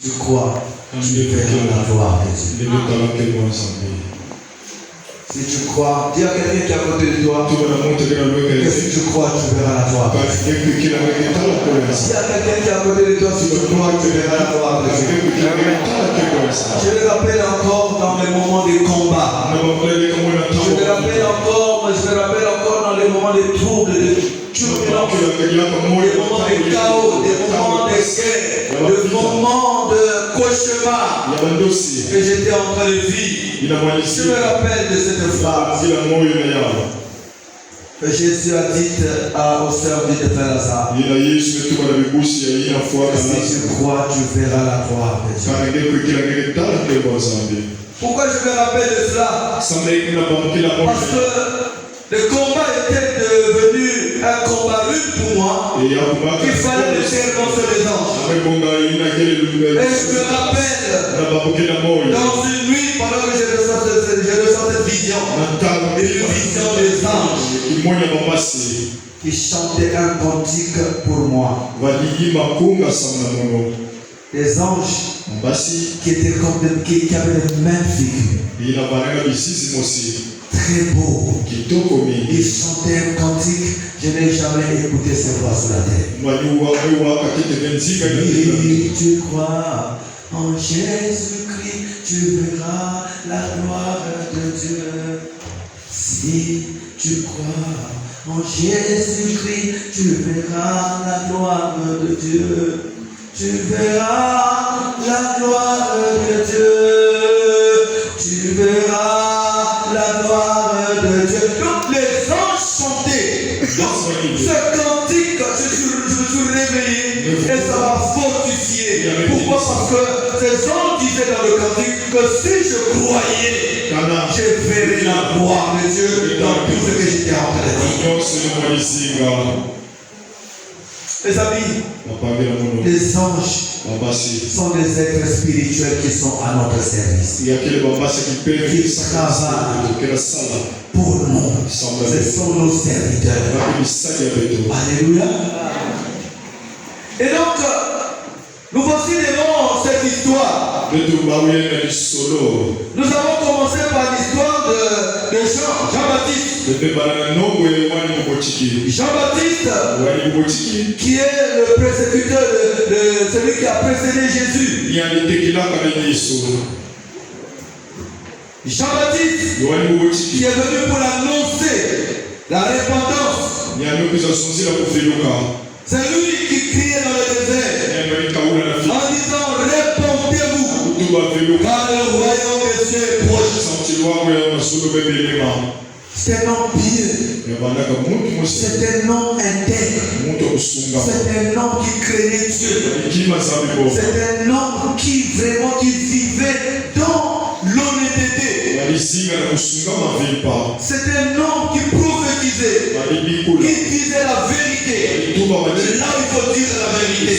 Tu crois, tu verras la gloire de Dieu. Si tu crois, dis à quelqu'un qui est à côté de toi, que si tu crois, tu verras la gloire de Dieu. Dis à quelqu'un qui est à côté de toi, si tu crois, tu verras la gloire de Dieu. Je le rappelle encore dans les moments de combat. Je me rappelle encore dans les moments de troubles, de turbulence, des moments de chaos, des moments de guerre, des moments de cauchemar que j'étais en train de vivre. Je me rappelle de cette phrase. Jésus a dit au serviteur de faire ça. Si tu crois, tu verras la gloire de Dieu. Pourquoi je me rappelle de cela? Parce que le combat était devenu un combat rude pour moi. Il fallait le service des anges. Et je me rappelle, dans une nuit, pendant que je ressens cette vision, une vision des anges qui chantaient un cantique pour moi. Des anges qui étaient comme qui avaient les mêmes figures. Très beau. Ils chantaient un cantique. Je n'ai jamais écouté ces voix sur la terre. Si tu crois en Jésus-Christ, tu verras la gloire de Dieu. Si tu crois en Jésus-Christ, tu verras la gloire de Dieu. Tu verras la gloire de Dieu. Tu verras la gloire de Dieu. Donc les anges chantaient. Ce cantique, je me suis réveillé et ça m'a fortifié. Pourquoi? Parce que ces anges disaient dans le cantique que si je croyais, je verrais la gloire de Dieu dans tout ce que j'étais en train de dire. Les amis, les anges sont des êtres spirituels qui sont à notre service. Qui travaillent pour nous. Ce sont nos serviteurs. Alléluia. Et donc, nous voici devant cette histoire. Nous avons commencé par l'histoire de Jean-Baptiste. Jean-Baptiste, qui est le persécuteur de celui qui a précédé Jésus. Jean-Baptiste, qui est venu pour annoncer la repentance. C'est lui qui criait dans le désert en disant répondez-vous car le royaume de Dieu est proche. C'est un nom pieux. C'est un nom intègre. C'est un nom qui craignait Dieu. C'est un nom qui vraiment vivait dans l'honnêteté. C'est un nom qui prophétisait, qui disait la vérité. Là où il faut dire la vérité.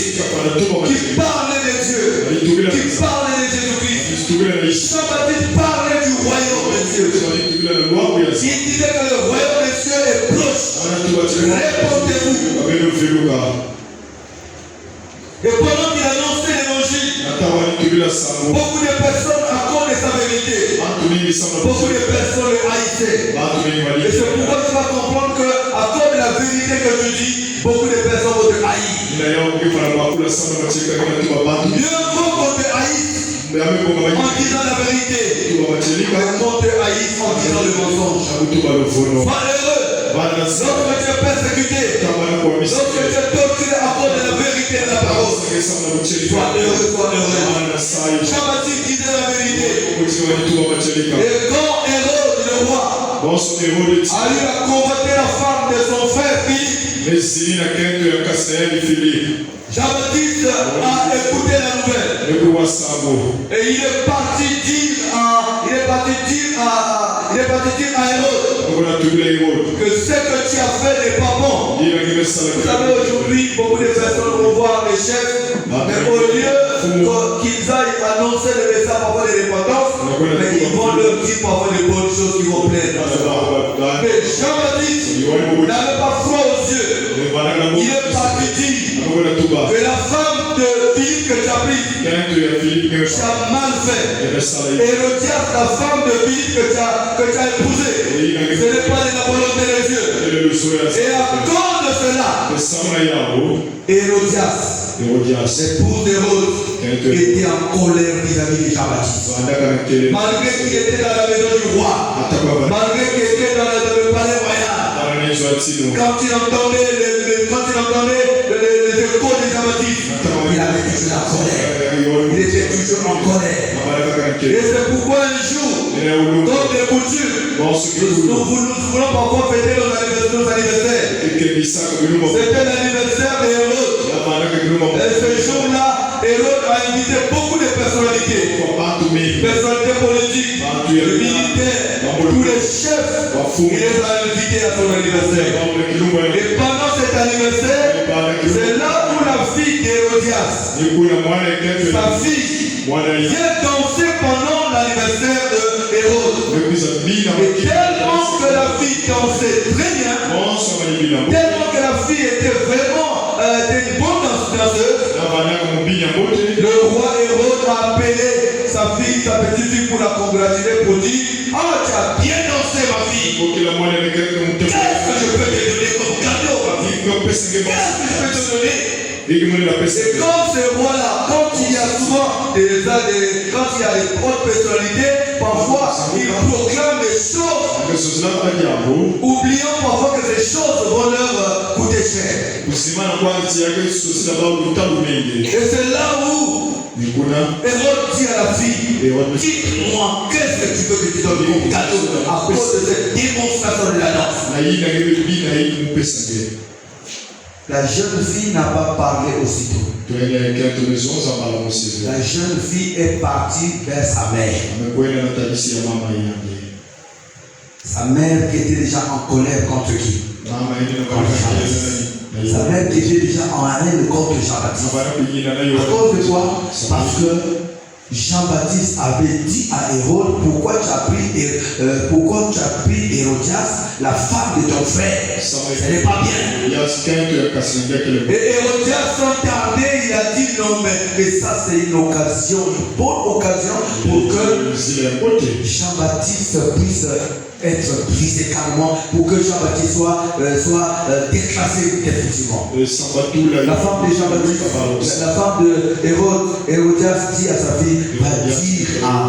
Qui parlait de Dieu. Qui parlait de Jésus-Christ. Jean-Baptiste parlait du royaume de Dieu. Il disait que le royaume de Dieu est proche. Répondez-vous. Et pendant qu'il annonçait l'évangile, beaucoup de personnes à cause de sa vérité, beaucoup de personnes le haïssaient. Et c'est pourquoi tu vas comprendre qu'à cause de la vérité que tu dis, beaucoup de personnes vont te haïr. Mieux vaut qu'on te haïsse en disant la vérité que qu'on te haïsse en disant le mensonge. Malheureux, lorsque tu es persécuté, lorsque tu es torturé à cause de la vérité de la parole, sois heureux, sois heureux. Jean-Baptiste disait la vérité. Et quand Hérode, le roi, a eu à convoiter la femme de son frère Philippe, Jean-Baptiste a écouté la nouvelle. Et il est parti dire à Hérode que ce que tu as fait n'est pas bon. Vous savez, aujourd'hui, beaucoup de personnes vont voir les chefs, mais au lieu qu'ils aillent annoncer le message parfois de repentance, mais ils vont leur dire parfois des bonnes choses qui vont plaire. Mais Jean-Baptiste n'avait pas froid aux yeux. Il est parti dire que la femme de Philippe que tu as prise, tu as mal fait. Hérodias, la femme de Philippe que tu as épousée, ce n'est pas de la volonté de Dieu. Et à cause de cela, Hérodias, l'épouse d'Hérode, était en colère vis-à-vis de Jean-Baptiste. Malgré qu'il était dans la maison du roi, malgré qu'il était dans le palais royal, quand il entendait les échos de Jean-Baptiste, il avait toujours la colère. Il était toujours en colère. Et c'est pourquoi un jour, comme des coutumes, nous voulons parfois fêter nos anniversaires. C'était l'anniversaire d'Hérode. Et ce jour-là, Hérode a invité beaucoup de personnalités. Personnalités politiques, militaires, tous les chefs. Il les a invités à son anniversaire. Et pendant cet anniversaire, c'est là où la fille d'Hérodias, sa fille, vient danser pendant l'anniversaire de Hérode. Et tellement que la fille dansait très bien, tellement que la fille était vraiment une bonne danseuse, le roi Hérode a appelé sa fille, sa petite fille pour la congratuler, pour dire: ah, tu as bien dansé ma fille. Qu'est-ce que je peux te donner comme cadeau? Qu'est-ce que je peux te donner? Et comme ces rois-là, quand il y a souvent quand il y a des hautes personnalités, parfois ils proclament des choses, oubliant parfois que ces choses vont leur coûter cher. Et c'est là où Hérode dit à la fille: dis-moi, qu'est-ce que tu veux que tu donnes comme cadeau à cause de cette démonstration de la danse? La jeune fille n'a pas parlé aussitôt. La jeune fille est partie vers sa mère. Sa mère qui était déjà en colère contre qui? Sa mère qui était déjà en haine contre Jean-Baptiste. À cause de quoi? Parce que Jean-Baptiste avait dit à Hérode: pourquoi tu as pris Hérodias, la femme de ton frère? Ce n'est pas bien. Et Hérodias, sans tarder, il a dit: non, mais ça c'est une occasion, une bonne occasion pour que Jean-Baptiste puisse être brisé calmement, pour que Jean-Baptiste soit déclassé définitivement. La femme de Jean-Baptiste, la femme de Hérodias dit à sa fille: va dire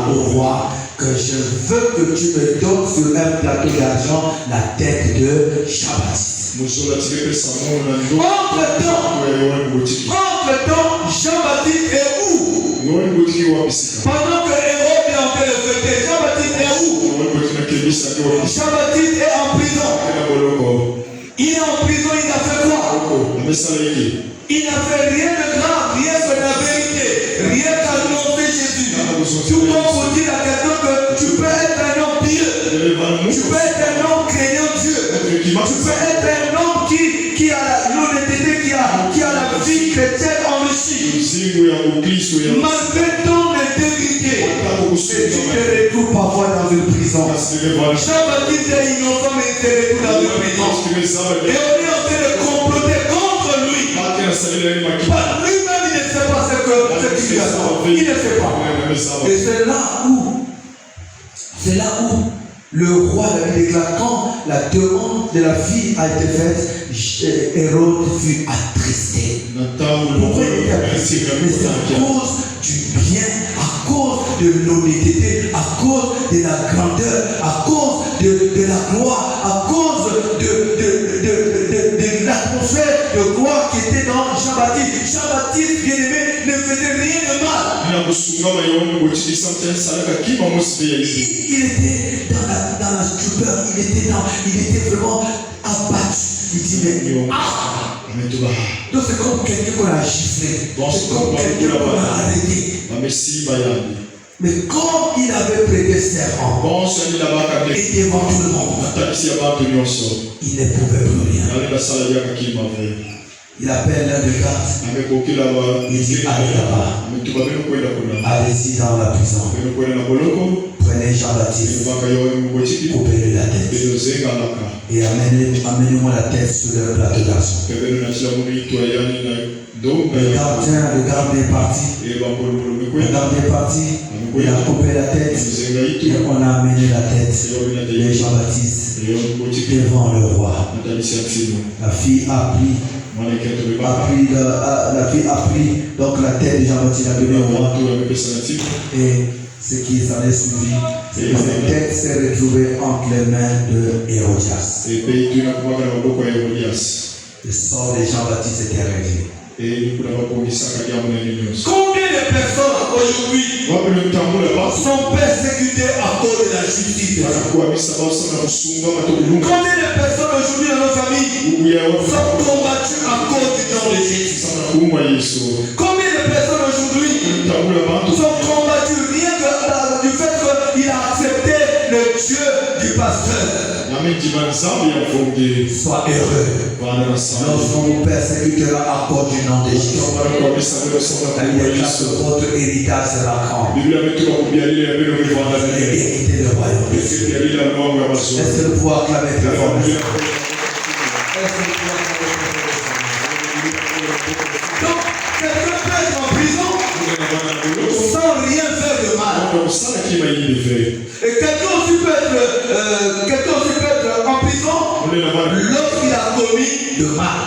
au roi que je veux que tu me donnes sur un plateau d'argent la tête de Jean-Baptiste. Entre-temps, Jean-Baptiste est où? Pendant que Hérode est en train de fêter, Jean-Baptiste est où? Jean-Baptiste est en prison. Il est en prison, il a fait quoi? Il n'a fait rien de grave, rien que la vérité, rien qu'annoncer Jésus. Tout le monde vous dit à quelqu'un que tu peux être un homme pieux, tu peux être un homme craignant Dieu, tu peux être un homme qui a l'honnêteté, qui a la vie chrétienne enrichie. Malgré ton intégrité, et tu te retrouves parfois dans une prison. Jean-Baptiste est innocent, mais il se retrouve dans une prison. Et on est en train de comploter contre lui. Lui-même, il ne sait pas ce qu'il lui a fait. Il ne sait pas. Et c'est là où le roi la déclare: quand la demande de la fille a été faite, Hérode fut attristé. Pourquoi il était attristé? Mais c'est à cause du bien, à cause de l'honnêteté, à cause de la grandeur, à cause de la gloire, à cause de l'atmosphère de gloire qui était dans Jean-Baptiste. Jean-Baptiste, bien-aimé, ne faisait rien de mal. Il était dans la stupeur, il était vraiment abattu. Il dit: mais donc c'est comme quelqu'un qu'on a giflé, c'est comme quelqu'un qu'on a arrêté. Mais comme il avait prêté serment et devant tout le monde, il ne pouvait plus rien. Il appelle l'un des gardes. Il dit: allez là-bas. Allez-y dans la prison. Prenez Jean-Baptiste, coupez-le la tête et amenez-moi la tête sur le plateau d'argent. Le gardien est parti. Le gardien est parti. Il a coupé la tête. Et on a amené la tête de Jean-Baptiste devant le roi. La fille a pris donc la tête de Jean-Baptiste, a donné au roi. Et ce qui s'en est suivi, c'est que cette tête s'est retrouvée entre les mains de Hérodias. Le sort de Jean-Baptiste était réglé. Combien de personnes aujourd'hui sont persécutées à cause de la justice? Combien de personnes aujourd'hui dans nos familles sont combattues à cause du nom de Jésus? Combien de personnes aujourd'hui sont combattues rien que du fait qu'il a accepté le Dieu du pasteur? Sois heureux lorsqu'on vous persécutera à cause du nom de Jésus. Il est clair que votre héritage sera grand. Héritez le royaume de Dieu. Est-ce que vous pouvez acclamer très fort? Donc, quelqu'un peut être en prison sans rien faire de mal. Et quelqu'un aussi peut être en prison lorsqu'il a commis de mal.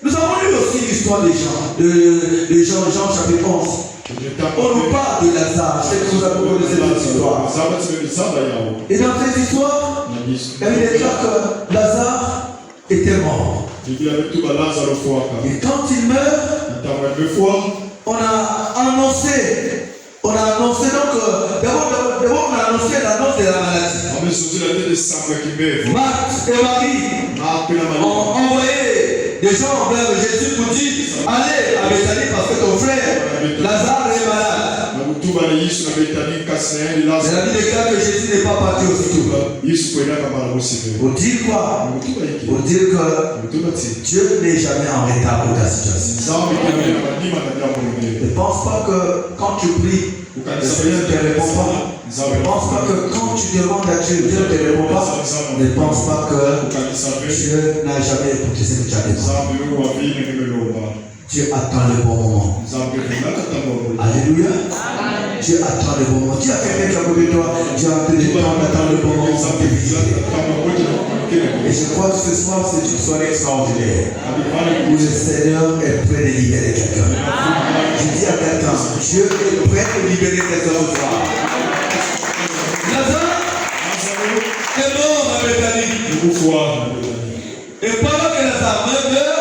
Nous avons lu aussi l'histoire des gens, de Jean chapitre 11. On nous parle de Lazare. Je sais que vous avez connu cette histoire. Et dans cette histoire, il est clair que Lazare était mort. Et quand il meurt, on a annoncé donc, d'abord on a annoncé l'annonce de la maladie. Marthe et Marie ont envoyé des gens vers Jésus pour dire, allez à Bethanie parce que ton frère Lazare est malade. C'est la vie déclare que Jésus n'est pas parti aussitôt. Pour dire quoi? Pour dire que Dieu n'est jamais en retard pour ta situation. Ne pense pas que quand tu pries, le Seigneur ne te répond pas. Ne pense pas que quand tu demandes à Dieu, Dieu ne te répond pas. Ne pense pas que Dieu n'a jamais écouté ce que tu as demandé. Dieu attend le bon moment. Alléluia. Dieu attend le bon moment. Dis à quelqu'un qui a côté de toi, Dieu attend le bon moment pour te visiter. Et je crois que ce soir, c'est une soirée extraordinaire où le Seigneur est prêt de libérer quelqu'un. Je dis à quelqu'un, Dieu est prêt de libérer quelqu'un ce soir. Lazare est mort à Bethanie. Et pendant que Lazare meurt,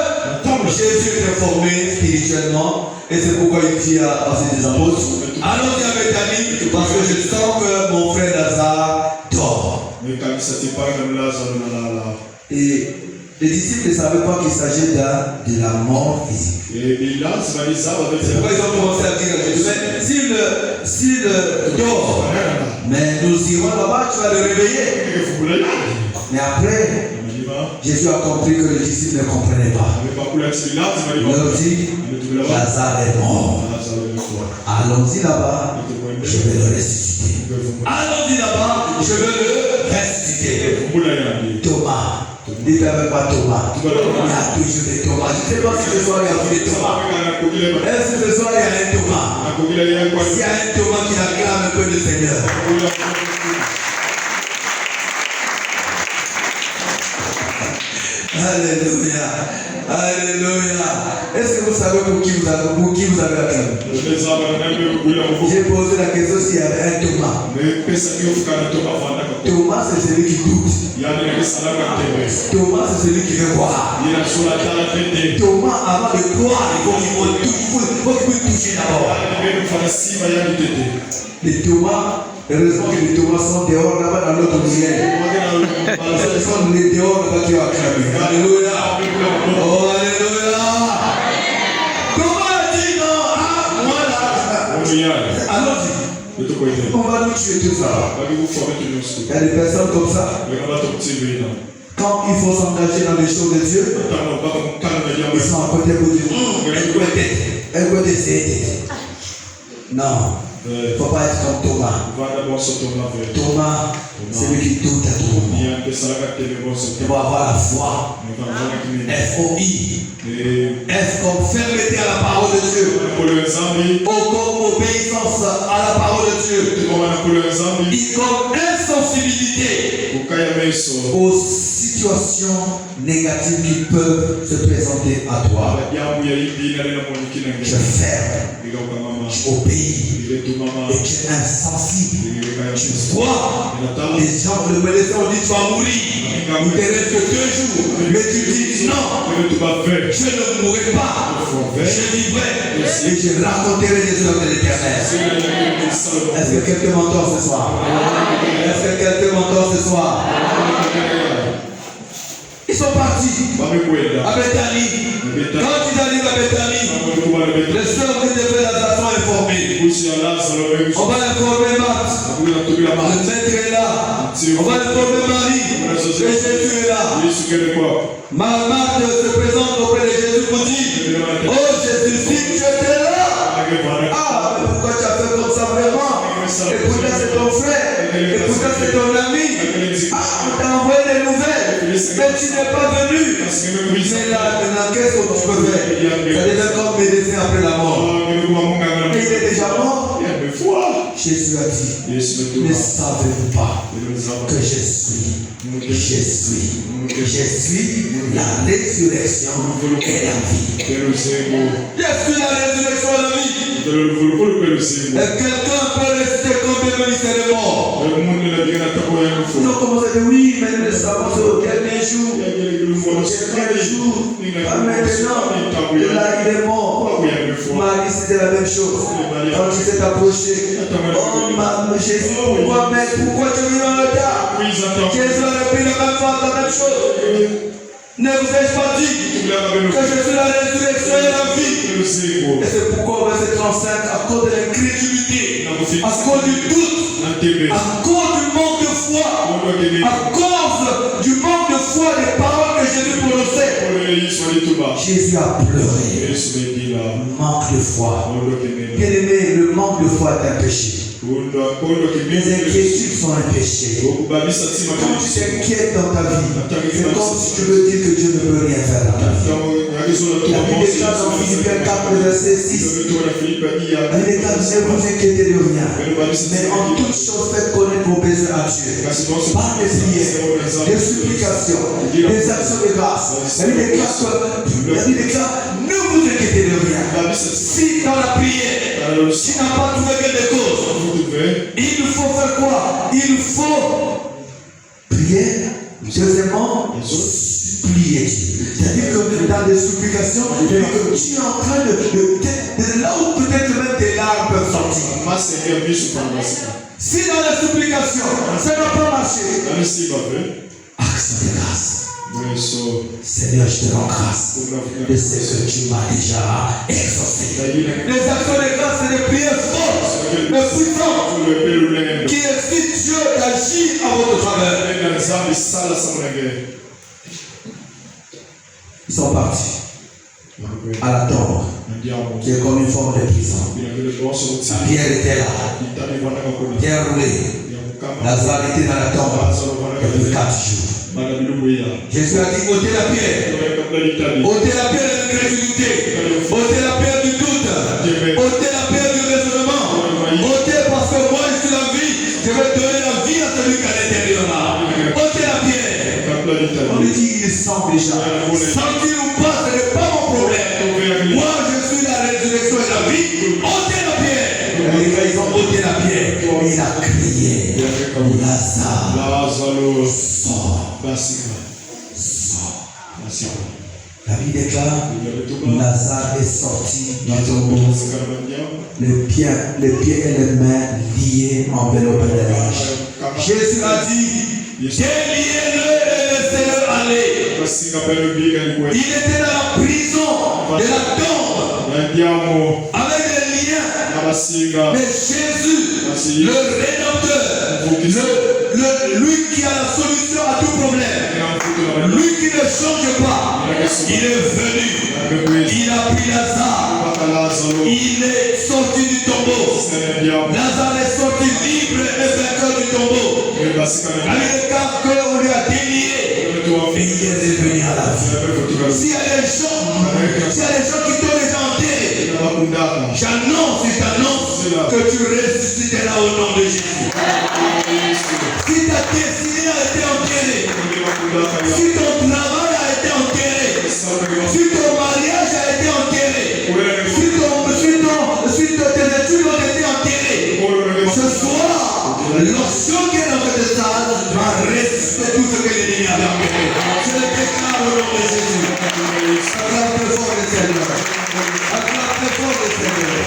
Jésus est formé spirituellement. Et c'est pourquoi il dit à ses apôtres, allons-y à Bethanie parce que je sens que mon frère Lazare dort. Et les disciples ne savaient pas qu'il s'agit de la mort physique. C'est pourquoi ils ont commencé à dire à Jésus, s'il dort, mais nous irons là-bas, tu vas le réveiller. Mais après, Jésus a compris que les disciples ne comprenaient pas. Il leur dit, Lazare est mort. Allons-y là-bas, je vais le ressusciter. Allons-y là-bas, je vais le ressusciter. Thomas. Dites avec moi Thomas. Il y a toujours des Thomas. Je ne sais pas si ce soir il y a tous des Thomas. Est-ce que ce soir il y a un Thomas? S'il y a un Thomas qui acclame un peu le Seigneur. Alléluia. Alléluia. Est-ce que vous savez pour qui vous avez acclamé? J'ai posé la question s'il y avait un Thomas. Thomas, c'est celui qui doute. Thomas, c'est celui qui veut voir. Thomas, avant de croire, il faut qu'il toucher d'abord. Les Thomas, heureusement que les Thomas sont dehors là-bas dans l'autre ciel. Ce sont les dehors là-bas qui ont acclamé. Alléluia. Oh, alléluia. Thomas a dit non, moi là. Allons-y. On va nous tuer tout ça. Il y a des personnes comme ça. Quand il faut s'engager dans les choses de Dieu, ils sont à côté pour dire, un côté c'est. Non. Il ne faut pas être comme Thomas. Thomas, c'est lui qui doute à tout moment. Il faut avoir la foi. F-O-I. F comme fermeté à la parole de Dieu. O comme obéissance à la parole de Dieu. I comme insensibilité aux situations négatives qui peuvent se présenter à toi. Je ferme. Tu obéis. Et tu es insensible. Tu vois les gens, le médecin dit tu vas mourir. Il te reste 2 jours. Mais tu dis non. Je ne mourrai pas. Je vivrai. Et je raconterai les œuvres de l'Éternel. Est-ce que quelqu'un m'entend ce soir? Est-ce que quelqu'un m'entend ce soir? Ils sont partis à Bethanie. Quand ils arrivent à Bethanie, les sœurs qui devaient la sont informées. On va informer Marthe. Le maître est là. On va informer Marie. Et Jésus est là. Marthe se présente auprès de Jésus pour dire: oh Jésus, si tu étais là. Ah, mais pourquoi tu as fait comme ça vraiment? Et pourtant c'est ton frère. Et pourtant c'est ton ami. Ah, on t'a envoyé des nouvelles. Mais tu n'es pas venu. Mais là, maintenant, qu'est-ce que tu peux faire? Ça devient comme médecin après la mort. Et il est déjà mort. Jésus a dit: ne savez-vous pas que je suis la résurrection et la vie. Je suis la résurrection et la vie. Et quelqu'un peut rester comme il serait mort. Ils ont commencé à dire: oui, mais nous le savons, c'est au dernier jour. Pas maintenant. Et là, il est mort. Marie, c'était la même chose. Quand il s'est approché: oh, Jésus, pourquoi tu es venu en retard? Jésus a repris la même chose. Ne vous ai-je pas dit que je suis la résurrection et la vie? Et c'est pourquoi au verset 35, à cause de l'incrédulité, à cause du doute, à cause du manque de foi, à cause du manque de foi des paroles que Jésus prononçait, Jésus a pleuré. Manque de foi. Bien aimé, le manque de foi est un péché. Les inquiétudes sont un péché. Quand tu t'inquiètes dans ta vie, c'est comme si tu veux dire que Dieu ne peut rien faire dans ta vie. La Bible déclare dans Philippiens 4, verset 6. Il déclare: ne vous inquiétez de rien, mais en toute chose faites connaître vos besoins à Dieu par des prières, des supplications, des actions de grâce. La Bible déclare: ne vous inquiétez de rien. Si dans la prière, tu n'as pas trouvé que des causes, il faut faire quoi? Il faut prier. Deuxièmement, supplier. C'est-à-dire que dans des supplications, tu es en train de là où peut-être même tes larmes peuvent sortir. Si dans la supplication, ça ne va pas marcher, action de grâce. Seigneur, je te rends grâce de ce que tu m'as déjà exaucé. Les actions de grâce, c'est des prières fortes, mais puissantes, qui excitent Dieu d'agir à votre faveur. Ils sont partis à la tombe, qui est comme une forme de prison. Pierre était là. Pierre roulait. Lazare était dans la tombe depuis 4 jours. Jésus a dit: ôtez la pierre. Ôtez la pierre de l'incrédulité. Ôtez la pierre du doute. Ôtez la pierre du raisonnement. Ôtez, parce que moi je suis la vie. Je vais donner la vie à celui qui est à l'intérieur là. Ôtez la pierre. On lui dit: il sent déjà. Sentir ou pas, ce n'est pas mon problème. Moi je suis la résurrection et la vie. Ôtez la pierre. Ils ont ôté la pierre. Et il a crié: Lazare, sors. La Bible déclare: Lazare est sorti du tombeau, les pieds et les mains liés, enveloppés de linge. Jésus a dit: déliez-le et laissez-le aller. Il était dans la prison de la tombe avec des liens. Mais Jésus, le Rédempteur, lui qui a la solution à tout problème, lui qui ne change pas, il est venu, il a pris Lazare, il est sorti du tombeau, et Lazare est sorti libre et vainqueur du tombeau. Avec le cas qu'on lui a délié, et il est revenu à la vie. S'il y a des gens qui t'ont déjà enterré, j'annonce et t'annonce que tu ressusciteras au nom de Jésus. Si ta destinée a été enterrée, si ton travail a été enterré, si ton mariage a été enterré, si tes études ont été enterrées, ce soir, l'onction qui est dans cette salle va ressusciter tout ce que l'ennemi a enterré. Je le déclare au nom de Jésus. Acclame très fort le Seigneur. Acclame très fort le Seigneur.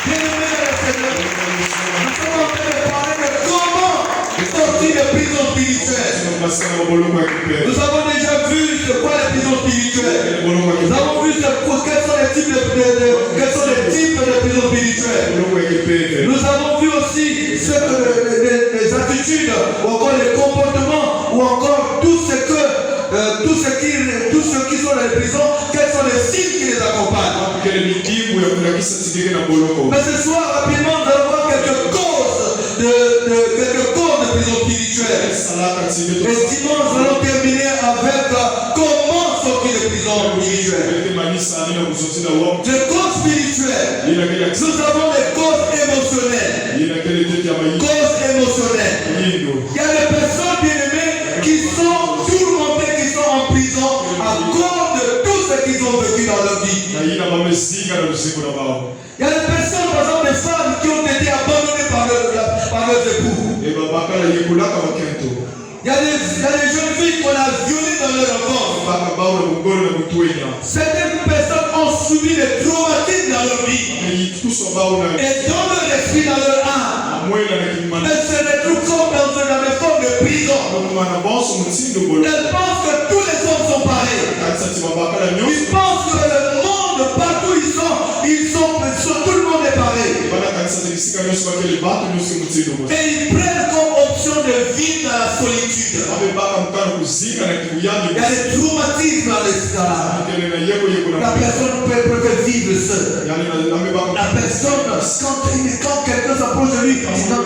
Bien-aimé le Seigneur, nous sommes en train de parler de comment sortir des prisons spirituelles. Nous avons déjà vu ce qu'est les prisons spirituelles. Nous avons vu quels sont les types de prisons spirituelles. Nous avons vu aussi les attitudes, ou encore les comportements, ou encore tout ce qui sont dans les prisons, quels sont les signes qui les accompagnent. Mais ce soir, rapidement, nous allons voir quelques causes de prison spirituelle. Et dimanche, nous allons terminer avec comment sortir de prison spirituelle. De causes spirituelles, nous avons les causes émotionnelles. Causes émotionnelles. Il y a des personnes bien-aimées qui sont tourmentées, qui sont en prison à cause de tout ce qu'ils ont vécu dans leur vie. Il y a des personnes, par exemple des femmes, qui ont été abandonnées par leurs époux. Il y a des jeunes filles qu'on a violées dans leur enfance. Certaines personnes ont subi des traumatismes dans leur vie. Et dans leur esprit, dans leur âme, elles se retrouvent comme dans une forme de prison. Elles pensent que tous les hommes sont pareils. Ils pensent que le monde, partout tout le monde est pareil. Et ils prennent comme option de vivre dans la solitude. Il y a des traumatismes dans l'esclave. La personne peut vivre seule. La personne, quand quelqu'un s'approche de lui, il dit non,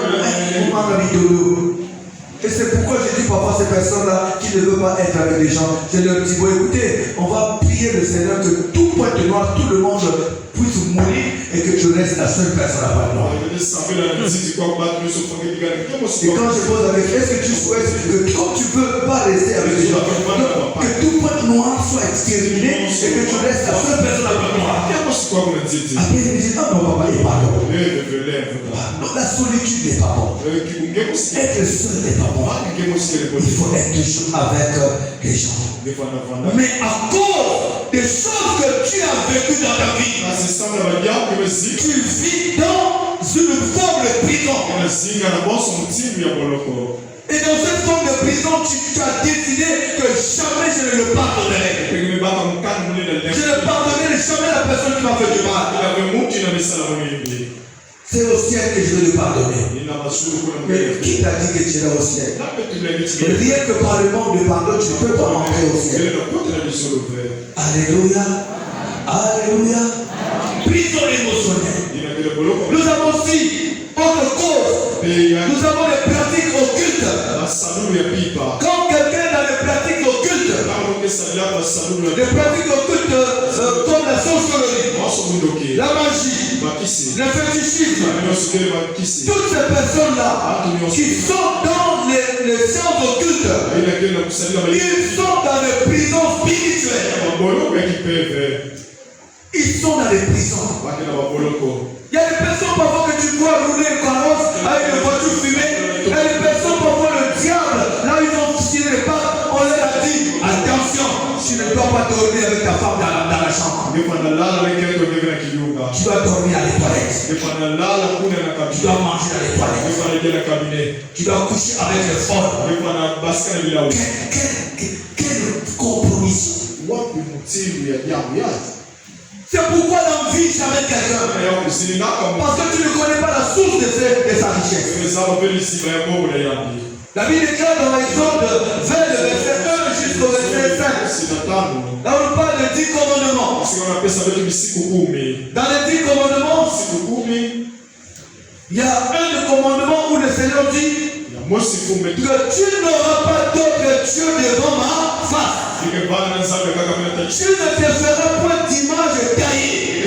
et c'est pourquoi je dis parfois à ces personnes-là qui ne veulent pas être avec les gens, je leur dis, bon écoutez, on va prier le Seigneur que tout point de noir, tout le monde puisse mourir et que tu restes la seule personne à point noir. Et quand je pose avec, est-ce que tu souhaites que comme tu ne peux pas rester avec les gens, que tout point noir soit exterminé et que tu restes la seule personne à point noir. Après il me dit, non, non, papa, il n'est pas bon. Non, la solitude n'est pas bon. Être seul n'est pas bon. Il faut être toujours avec les gens. Mais à cause des choses que tu as vécues dans ta vie, tu vis dans une forme de prison. Et dans cette forme de prison, tu as décidé que jamais je ne le pardonnerai. Je ne pardonnerai jamais la personne qui m'a fait du mal. C'est au ciel que je vais le pardonner. Mais qui t'a dit que tu es au ciel? Rien que par le manque de pardon, tu ne peux pas entrer au ciel. Alléluia. Alléluia. Prison émotionnelle. Nous avons aussi autre cause. Nous avons les pratiques occultes. Quand quelqu'un a des pratiques occultes, les pratiques occultes comme la sorcellerie, la magie, le fétichisme, toutes ces personnes-là qui sont dans les sciences occultes, ils sont dans les prisons spirituelles. Ils sont dans les prisons. Il y a des personnes parfois que tu vois rouler une carrosse avec une voiture fumée. Il y a des personnes parfois le diable, là ils ont tiré les pattes, on leur a dit attention, tu ne dois pas dormir avec ta femme dans la chambre. Tu dois dormir à les toilettes. Tu dois manger à les toilettes. Tu dois coucher avec le fort. Quelle compromission. C'est pourquoi dans vie jamais quelqu'un. Parce que tu ne connais pas la source de sa richesse. La Bible déclare dans Exode 20, le verset 1 jusqu'au verset 5. Là on parle de 10 commandements. Dans les 10 commandements, Il y a un des commandements où le Seigneur dit que tu n'auras pas d'autre Dieu devant ma face. Tu ne te feras point d'image taillée,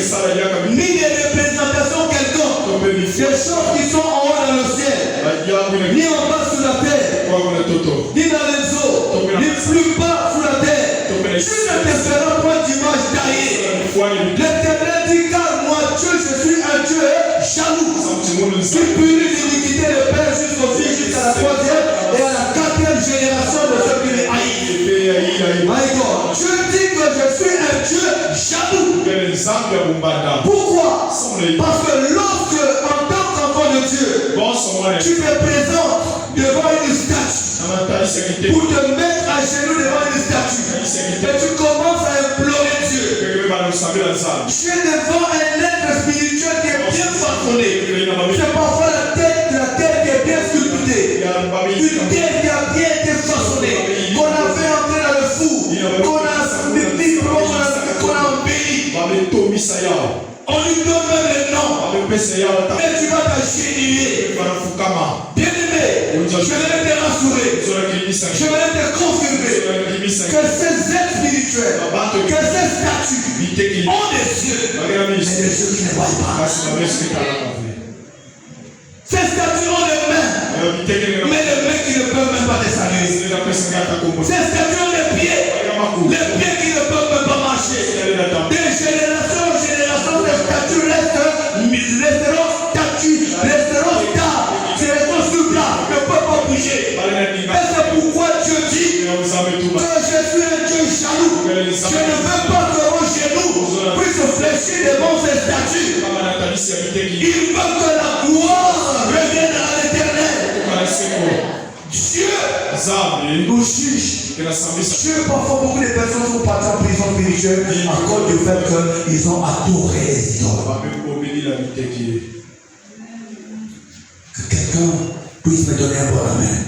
ni de représentation quelconque, des choses qui sont en haut dans le ciel, ni en bas sous la terre, ni dans les eaux, ni plus bas sous la terre. Tu ne te feras point d'image taillée. L'Éternel dit, car moi, Dieu, je suis un Dieu jaloux, qui punit l'iniquité de père jusqu'au fils, jusqu'à la troisième et à la quatrième génération de ceux qui les haïssent. My God, Dieu dit que je suis un Dieu jaloux. Pourquoi? Parce que lorsque, en tant qu'enfant de Dieu, tu te présentes devant une statue pour te mettre à genoux devant une statue et tu commences à implorer Dieu. Tu es devant un être spirituel qui est bien façonné. C'est parfois la tête qui est bien sculptée, une tête qui a bien été façonnée, qu'on a fait entrer dans le four, qu'on a embelli. On lui donne même le nom. Mais tu vas t'agenouiller. Bien-aimé, je vais te rassurer. Je vais te confirmer que ces êtres spirituels, que ces statues ont des yeux, mais des yeux qui ne voient pas. Ces statues ont des mains, mais les mains qui ne peuvent même pas descendre. Ces statues ont des pieds qui ne peuvent même pas marcher. De génération en génération, ces statues resteront statues, resteront stables, resteront sur place, ne peuvent pas bouger. Et c'est pourquoi Dieu dit que je suis un Dieu jaloux. Je ne veux pas que vos genoux puissent fléchir devant ces statues. Il veut que la gloire revienne à l'Éternel. Dieu nous juge. Dieu, parfois, beaucoup de personnes sont parties en prison spirituelle à cause du fait qu'ils ont adoré les idoles. Que quelqu'un puisse me donner un bon amen.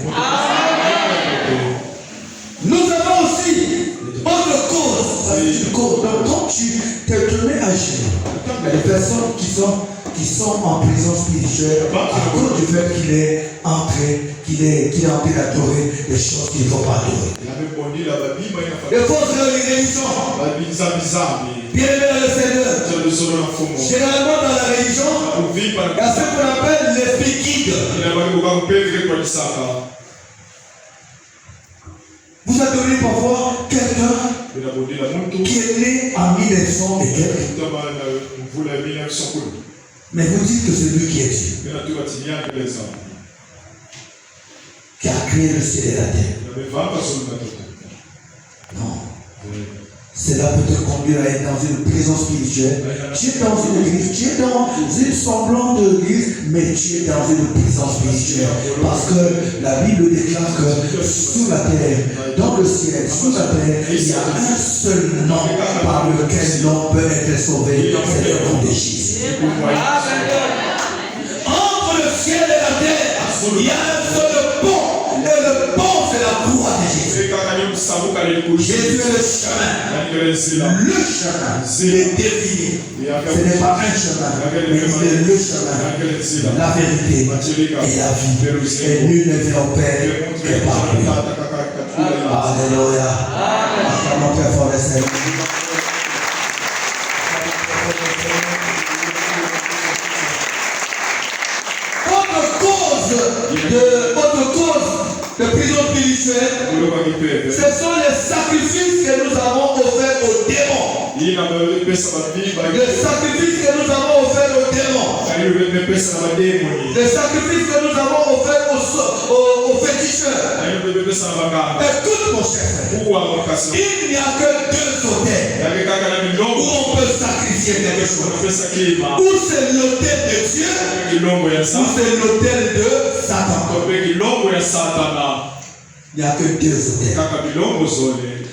Nous avons aussi autre cause. Donc, quand tu te mets à genoux, il y a des personnes qui sont en prison spirituelle à cause du fait qu'il est entré d'adorer des choses qu'il ne faut pas adorer. Les fausses religions. Bien-aimés dans le Seigneur. Généralement dans la religion, il y a ce qu'on appelle l'esprit guide. Vous adorez parfois quelqu'un qui est né en 1900 et quelques. Mais vous dites que c'est lui qui est Dieu, qui a créé le ciel et la terre. Non. Cela peut te conduire à être dans une prison spirituelle. Tu es dans une église, tu es dans une semblante d'église, mais tu es dans une prison spirituelle. Parce que la Bible déclare que sous la terre, dans le ciel, sous la terre, il y a un seul nom par lequel l'homme peut être sauvé. C'est le nom de Jésus. Entre le ciel et la terre, il y a un seul pont. Et le pont, c'est la croix de Jésus. Jésus est le chemin. Le chemin, il est défini. Ce n'est pas un chemin, mais il est le chemin, la vérité et la vie. Et nul ne vient au Père que par lui. Alléluia. Acclamons très fort le Seigneur. Autre cause de prison spirituelle, ce sont les sacrifices que nous avons offerts aux démons. Les sacrifices que nous avons offerts aux démons. Les sacrifices que nous avons offerts aux féticheurs. Écoute mon cher, il n'y a que deux autels où on peut sacrifier quelque chose. Ou c'est l'autel de Dieu, ou c'est l'autel de Satan. Il n'y a que deux autels.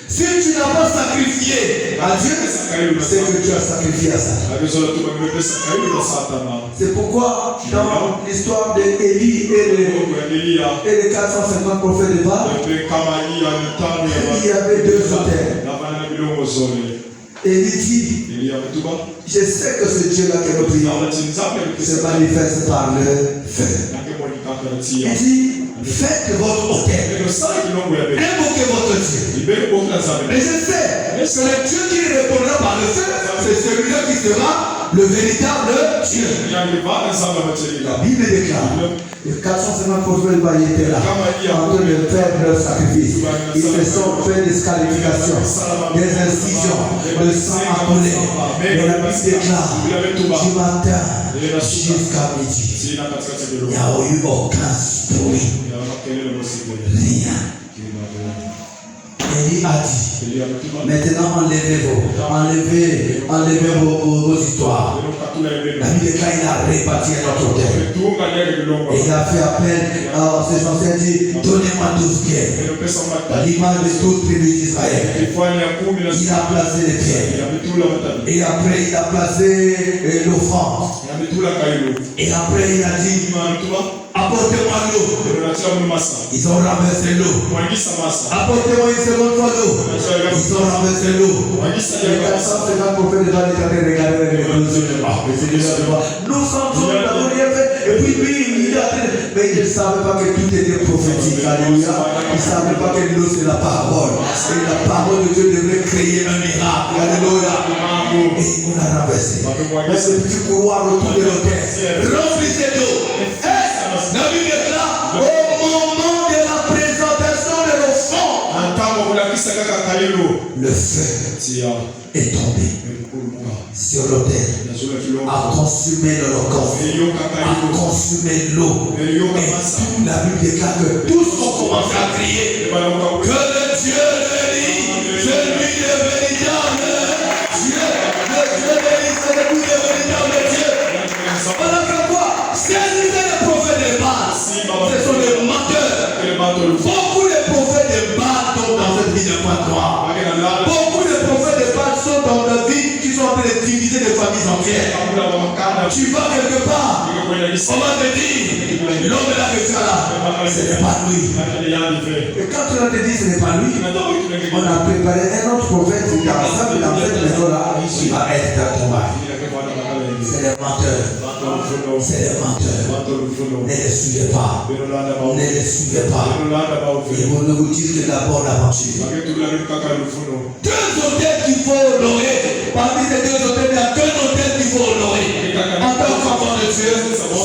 Si tu n'as pas sacrifié à Dieu, c'est que tu as sacrifié à Satan. C'est pourquoi dans l'histoire d'Élie et les 450 prophètes de Baal, il y avait deux autels. Et il dit, je sais que ce Dieu-là que nous prions se manifeste par le feu. Il dit, faites votre autel. Invoquez votre Dieu. Et je sais que le Dieu qui répondra par le feu, c'est celui-là qui sera le véritable Dieu. La Bible déclare, les 450 prophètes étaient là, en train de faire leur sacrifice. Ils se sont fait des scarifications, des incisions, le sang a coulé. Mais la Bible déclare, du matin jusqu'à midi, il n'y a eu aucun bruit. Rien. Élie a dit, maintenant enlevez vos histoires. La Bible déclare, il a réparti un autre autel. Et il a fait appel à ses anciens, dit, donnez-moi 12 pierres. L'image de toutes les tribus d'Israël. Il a placé les pierres. Et après il a placé l'offrande. Et après il a dit, apportez-moi l'eau. Ils ont ramassé l'eau. Apportez-moi une seconde fois l'eau. Ils ont ramassé l'eau. Les 450 prophètes devant l'Éternel regardaient les nous sommes d'abord rien fait. Et puis lui, mais il ne savait pas que tout était prophétique. Alléluia. Il ne savait pas que l'eau c'est la parole. Et la parole de Dieu devrait créer un miracle. Alléluia. Et il nous l'a renversé. Mais ce petit couloir autour de l'autel. Remplissez d'eau. La Bible est là. Au moment de la présentation de l'offrande, le feu est tombé sur l'autel, a consumé l'holocauste, a consumé l'eau. Et la Bible déclare que tous ont commencé à crier que le Dieu de l'Élie, celui de véritable Dieu, le Dieu de l'Élie, celui de véritable Dieu. On a fait quoi? Saisissez les prophètes de Baal. Ce sont des menteurs. Beaucoup de prophètes de Baal sont dans cette vie de pointe noire. Beaucoup de prophètes de Baal sont dans la vie qui sont en train de diviser des familles entières. Tu vas quelque part, on va te dire, l'homme là que tu as là, ce n'est pas lui. Et quand on te dit ce n'est pas lui, on a préparé un autre prophète qui est ensemble dans cette maison-là, qui va être dans ton mari. C'est les menteurs. C'est les menteurs. Ne les suivez pas. Ne les suivez pas. Ils vont vous dire que d'abord l'aventure. Deux hôtels qu'il faut honorer. Parmi ces deux hôtels, il y a qu'un hôtel qu'il faut honorer. En tant qu'enfant de Dieu,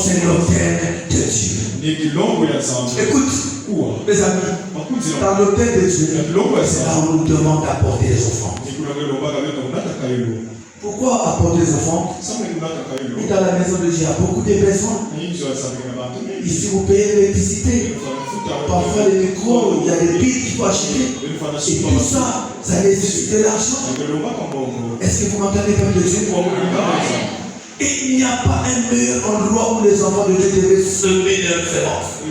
c'est l'hôtel de Dieu. Écoute, mes amis, dans l'hôtel de Dieu, c'est là où on nous demande d'apporter les offrandes. Pourquoi apporter les offrandes? Et dans la maison de Dieu, il y a beaucoup de personnes. Ici, vous payez l'électricité. Parfois, les micros, il y a des piles qu'il faut acheter. Et tout ça, ça nécessite de l'argent. Est-ce que vous m'entendez, peuple de Dieu? Et il n'y a pas un meilleur endroit où les enfants de Dieu devaient semer leur semence.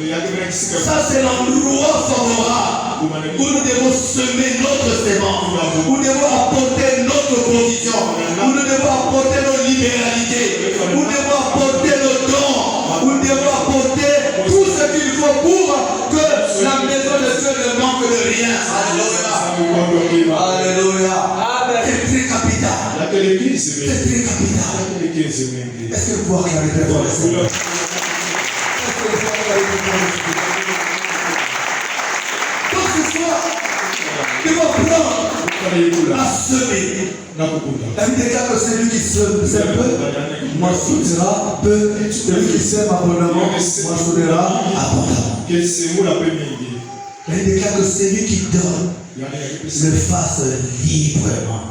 Ça, c'est l'endroit favorable où nous devons semer notre semence, où nous devons apporter notre provision, où nous devons apporter nos libéralités, où nous devons apporter nos dons, où nous devons apporter tout ce qu'il faut pour que la maison de Dieu ne manque de rien. Alléluia. Alléluia. C'est très capital. C'est très capital. Est-ce que vous pouvez acclamer très fort le Seigneur? Donc ce soir, il va prendre à semer. La Bible déclare que celui qui sème peu, moissonnera peu. Celui qui sème abondamment, moissonnera abondamment. La Bible déclare que celui qui donne le fasse librement.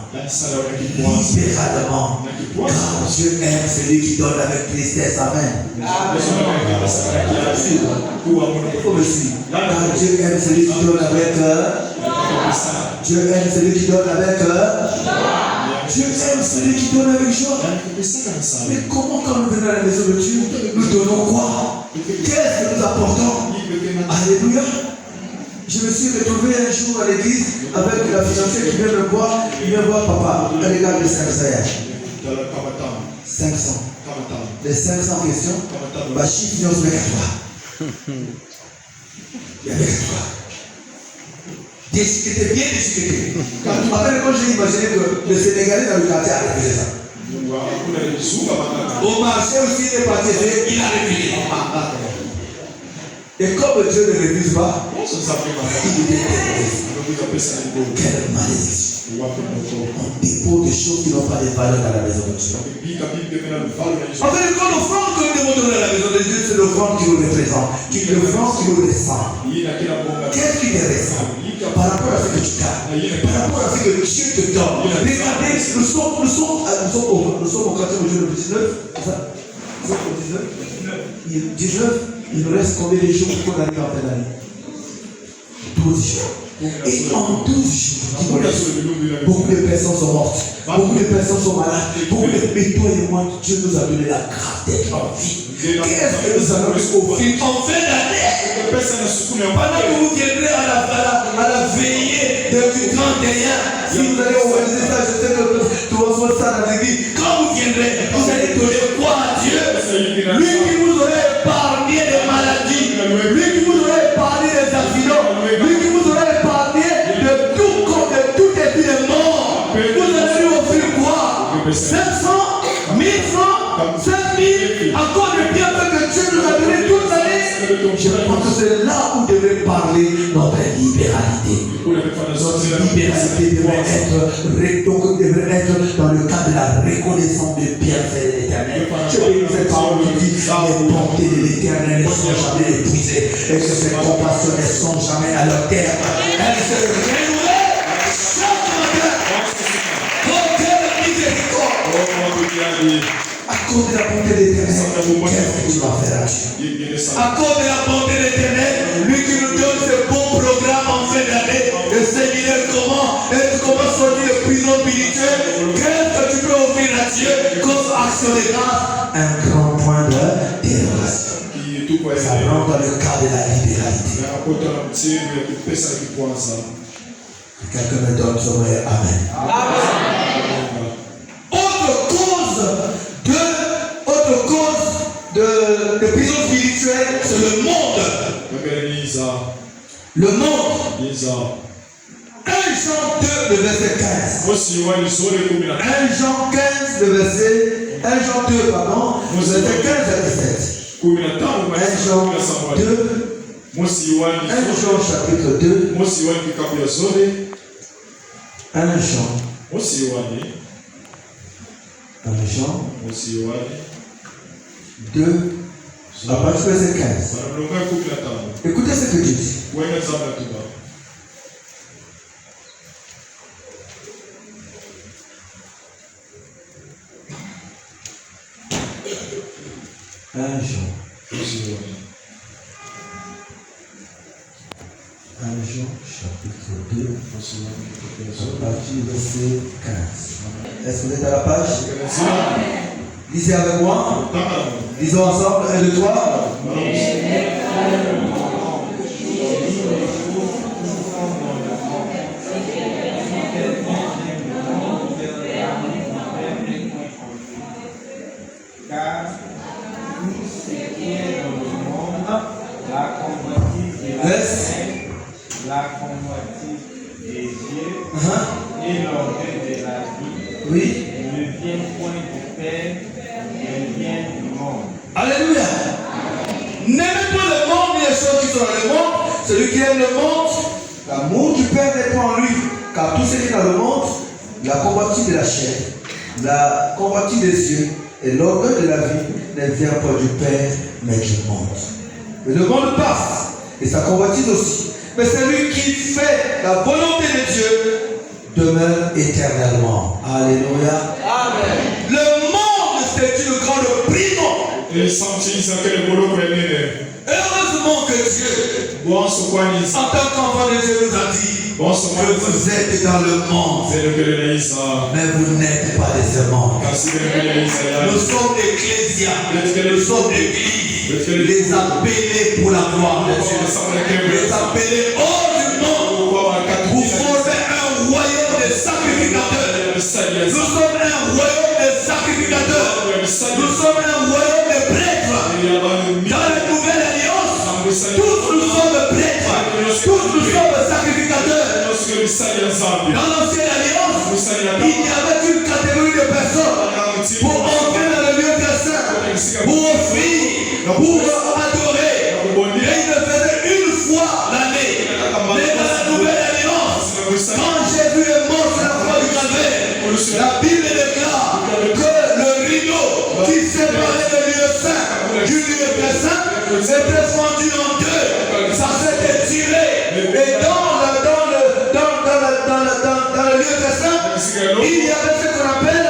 Libéralement. Car Dieu aime celui qui donne avec tristesse. Amen. Il faut me suivre. Car Dieu aime celui qui donne avec Dieu aime celui qui donne avec Dieu aime celui qui donne avec joie. Mais comment quand nous venons à la maison de Dieu, nous donnons quoi? Qu'est-ce que nous apportons? Alléluia. Je me suis retrouvé un jour à l'église avec la financière qui vient me voir. Il vient voir papa. Regarde les 500. 500. Les 500 questions. Ma chiffre vient avec toi. Il y avait toi. Déchiqueté, bien déchiqueté. Quand j'ai imaginé que le Sénégalais dans le quartier a révélé ça. Au marché aussi, il est parti, il a révélé. Et comme Dieu ne révise pas, il était terroriste. Quelle malédiction. On dépose des choses qui n'ont pas de valeur dans la maison de Dieu. En fait, quand l'offrande que nous demandons dans la maison de Dieu, c'est l'offrande qui nous représente, qui est l'offrande qui nous ressemble. Qu'est-ce qui te ressemble par rapport à ce que tu gardes, par rapport à ce que Dieu te donne? Regardez, nous sommes au quartier aujourd'hui le 19. Nous sommes au 19. Il nous reste combien de jours pour qu'on arrive en fin d'année? 12 jours. Et en 12 jours, beaucoup de personnes sont mortes, beaucoup de personnes sont malades, beaucoup de toi et moi, Dieu nous a donné la grâce d'être en vie. Qu'est-ce que nous allons offrir en fin d'année? Pendant que vous viendrez à la veillée du 31, si vous allez organiser ça, je sais que tu vas voir ça dans l'église. Quand vous viendrez, vous allez donner quoi à Dieu? Lui qui vous aurait épargné des maladies, lui qui vous aurait épargné des accidents, lui qui vous aurait épargné de tout évidemment. Vous allez lui offrir quoi? 500, 1000 francs, 5000, encore de bienfaits que Dieu nous a donné toute l'année. Je pense que c'est là où devrait parler notre libéralité. Notre libéralité devrait être dans le cadre de la reconnaissance des bienfaits de l'Éternel. Je vais cette parole qui dit les bontés de l'Éternel ne sont jamais épuisées et que ses compassions ne sont jamais à leur terme. Elles se renouvellent chaque matin. Oh, quelle miséricorde! À cause de la bonté de l'Éternel, qu'est-ce que tu vas faire à Dieu? À cause de la bonté de l'Éternel, lui qui nous donne ce bon programme en fin d'année, le séminaire comment sortir de prison spirituelle, qu'est-ce que tu peux offrir à Dieu comme action de grâce? Un grand point de terrorisme. Ça rentre dans le cadre de la libéralité. Quelqu'un me donne son vrai Amen. Amen. Autre cause de prison spirituelle, c'est le monde. Le monde. 1 Jean 2, le verset 15. 1 Jean 15, le verset 1 Jean 2, pardon, le verset 15 à 17. 1 Jean 2. 1 Jean chapitre 2. 1 Jean 2, à partir du verset 15. Écoutez ce que Dieu dit. 1 Jean chapitre 2, à partir du verset 15. Est-ce que vous êtes à la page? Lisez avec moi. Lisons ensemble. 1, 2, 3. Car tout ce qui est dans le monde, la convoitise de la chair, la convoitise des yeux et l'orgueil de la vie ne vient point du Père, mais vient du monde. Alléluia. N'aimez pas le monde ni les choses qui sont dans le monde. Celui qui aime le monde, l'amour du Père n'est pas en lui. Car tout ce qui est dans le monde, la convoitise de la chair, la convoitise des yeux et l'orgueil de la vie ne vient pas du Père, mais du monde. Mais le monde passe, et sa convoitise aussi. Mais celui qui fait la volonté de Dieu demeure éternellement. Alléluia. Amen. Le monde, c'est une grande prison. Heureusement que Dieu, en tant qu'enfant de Dieu, nous a dit que vous êtes dans le monde, mais vous n'êtes pas de ce monde. Nous sommes ecclésia, nous sommes l'église, les appelés pour la gloire de Dieu, les appelés hors du monde pour former un royaume de sacrificateurs. Nous sommes un royaume de sacrificateurs. Nous sommes un royaume de prêtres. Dans la nouvelle alliance, tous nous sommes prêtres, tous nous sommes sacrificateurs. Dans l'ancienne alliance, il y avait une catégorie de personnes pour entrer dans le lieu très saint, pour offrir, pour adorer. Et il le faisait une fois l'année. Mais dans la nouvelle alliance, quand Jésus est mort sur la croix du Calvaire, la Bible déclare que le rideau qui séparait le lieu saint du lieu très saint était fendu en deux. Ça s'était tiré. Et dans le lieu très saint, il y avait ce qu'on appelle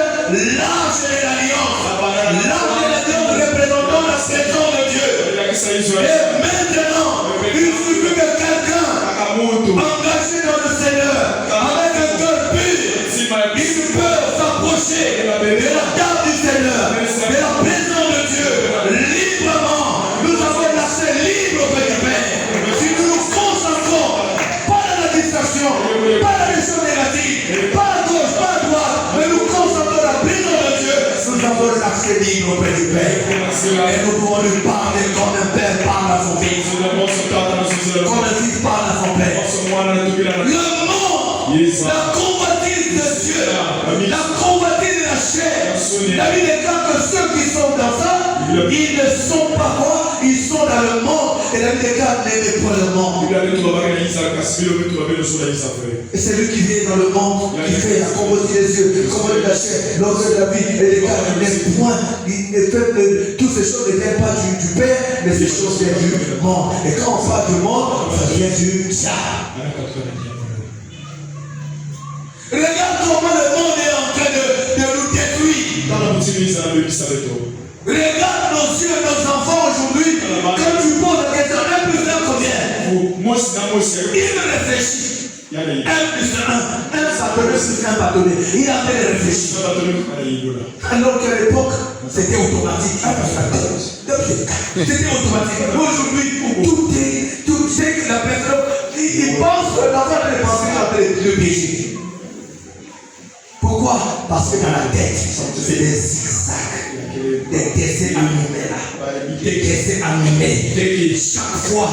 l'arche de l'alliance. L'arche de l'alliance représentant la présence de Dieu. Et maintenant, il suffit que quelqu'un engagé dans le Seigneur, avec un cœur pur, il peut s'approcher de la table du Seigneur, de la présence de Dieu, librement. Nous avons l'accès libre auprès du Père. Si nous nous concentrons, pas dans la distraction, pas dans les choses négatives, pas à gauche, pas à droite, mais nous concentrons dans la présence de Dieu, nous avons l'accès libre auprès du Père. Et nous pouvons lui parler comme un père parle à son fils, comme un fils parle à son père. Le monde, la convoitise de Dieu, la convoitise de la chair, la Bible déclare que ceux qui sont dans ça, ils ne sont pas quoi? Ils sont dans le monde. Et la Bible déclare n'aimez pas le monde. Et c'est lui qui vient dans le monde, qui fait la convoitise des yeux, convoitise de la chair, l'ordre de la vie, et déclare n'aime point. Toutes ces choses ne viennent pas du Père, mais ces choses viennent du monde. Et quand on parle du monde, ça vient du diable. Regarde comment le monde est en train de nous détruire. Regarde nos yeux, nos enfants aujourd'hui. Quand tu poses la question, 1 plus 1 combien? Il réfléchit. 1 plus 1, un bâtonnet plus un bâtonnet. Il a fait réfléchir. Alors qu'à l'époque, c'était automatique. C'était automatique. Aujourd'hui, tout c'est que la personne, il pense que l'enfant ne pense pas le péché. Pourquoi? Parce que dans la tête, c'est des zigzags, des décès animés là, des décès animés. Chaque fois,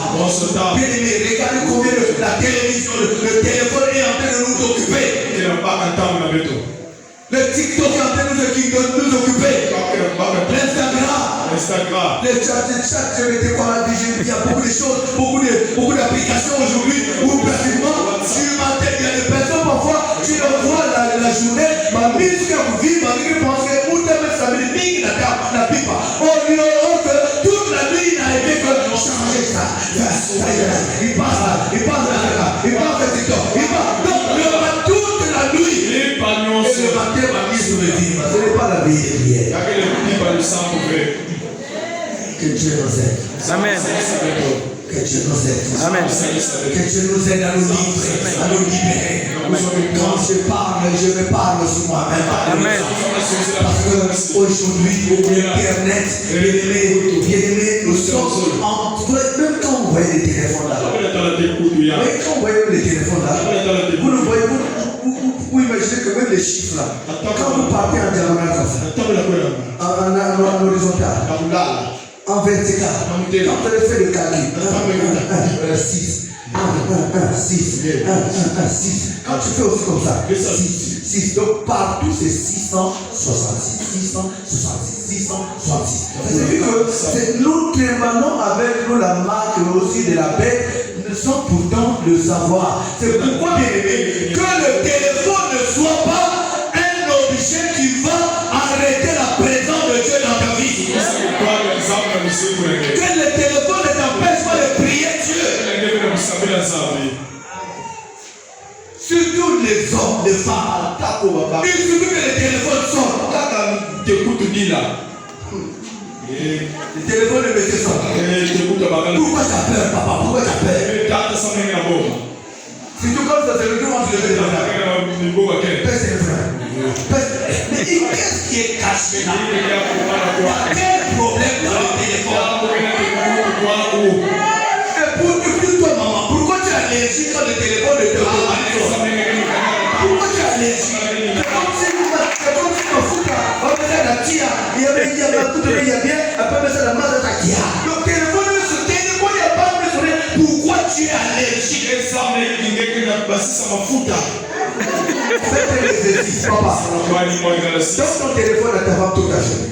bien aimé, regardez combien la télévision, le téléphone est en train de nous occuper. Le TikTok est en train de nous occuper. L'Instagram, le chat, je m'étais pas dit, il y a beaucoup de choses, beaucoup d'applications aujourd'hui où pratiquement, sur ma tête, il y a des personnes parfois, tu le vois la journée, ma mise que vous vivez, ma vie pense que où tu as ça veut dire la pipa. Oh, que toute la nuit, il n'a été que changer ça. Il passe là, il passe là, il passe à TikTok, il passe. Donc, le matin, toute la nuit, et le matin, ma mise sur le vivre. Ce n'est pas la vie de prière. Que Dieu nous aide. Amen. Que Dieu nous aide. Amen. Que Dieu nous aide à nous livrer, à nous libérer. Quand je me parle sur moi-même. Amen. Parce qu'aujourd'hui, Internet, bien-aimé, nous sommes même quand vous voyez les téléphones là. Mais quand vous voyez les téléphones là, vous le voyez, vous imaginez que même les chiffres là, quand vous partez en diagonale comme ça, en horizontal, en vertical, quand vous avez fait le calcul, 6, 1, 6, quand tu fais aussi comme ça, 6, donc partout c'est 666. C'est-à-dire que nous témoignons avec nous la marque aussi de la bête, sans pourtant le savoir. C'est pourquoi, bien aimé, que le téléphone ne soit pas un objet qui va arrêter la présence de Dieu dans ta vie. Que le téléphone ne t'empêche pas de prier Dieu. Surtout les hommes, les femmes. Il suffit que le téléphone sonne. Le téléphone est monsieur sonne. Pourquoi tu as peur, papa? Pourquoi tu as peur? Surtout comme ça, c'est le jour où tu le fais. Pèse les frères. Mais qu'est-ce qui est caché là? Quel problème dans le téléphone? Et pour toi, maman, pourquoi tu es allergique quand le téléphone ne te sonne? Pourquoi tu es allergique? C'est comme si tu me fous là. On me fait la tia. Il y a bien. Après, on me fait la masse de ta tia. Le téléphone ne se téléphone, il n'y a pas de sonner. Pourquoi tu tu es allergique, faites l'exercice, papa. Donne ton téléphone à ta femme toute la journée.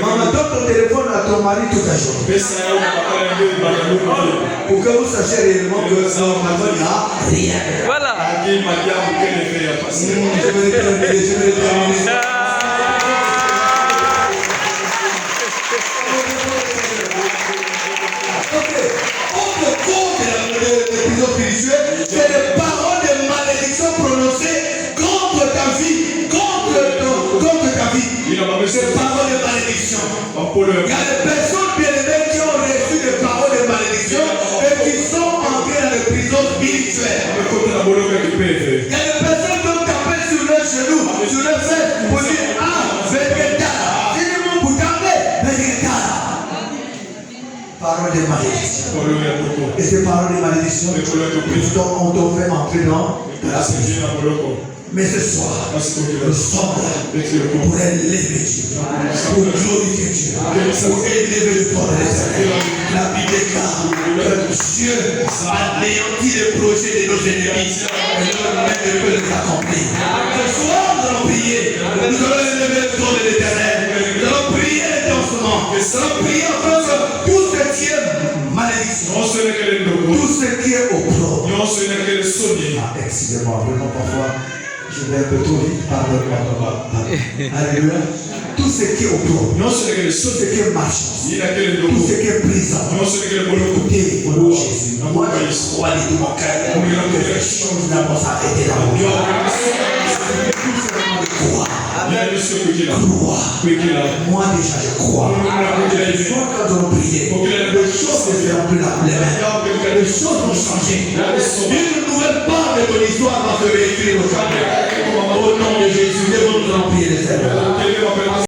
Maman, donne ton téléphone à ton mari toute la journée. Pour que vous sachiez réellement que ça va rien. Voilà. Je vais terminer. C'est les paroles de malédiction prononcées contre ta vie, contre ta vie. C'est paroles de malédiction. Il y a des personnes bien-aimées qui ont reçu des paroles de malédiction et qui sont entrées dans les prisons spirituelles. Il y a des personnes qui ont tapé sur leurs genoux, sur leurs fesses pour dire parole de malédiction. Et ces paroles de malédiction, on doit faire entrer dans la prison. Mais ce soir, nous sommes là pour élever Dieu, pour glorifier Dieu, pour élever le corps de l'Éternel. La Bible déclare que Dieu anéantit les projets de nos ennemis et leur main ne peut les accomplir. Ce soir, nous allons prier, nous allons élever le corps de l'Éternel, nous allons prier intensement, nous allons prier afin que tout ce qui est malédiction, tout ce qui est opprobre. Excusez-moi, vraiment parfois. Je vais un peu trop vite, pardonne-moi. Alléluia. Tout ce qui est opprobre, tout ce qui est marchand, tout ce qui est prison. Écoutez, au nom de Jésus, moi je crois de tout mon cœur que ces choses là vont s'arrêter dans mon cœur. Tout simplement de croire. Moi déjà je crois. Je vois quand on prie, les choses ne feront plus les mains. Les choses vont changer. Une nouvelle part de ton histoire va se réécrire aujourd'hui. Au nom de Jésus, nous allons prier les Seigneur.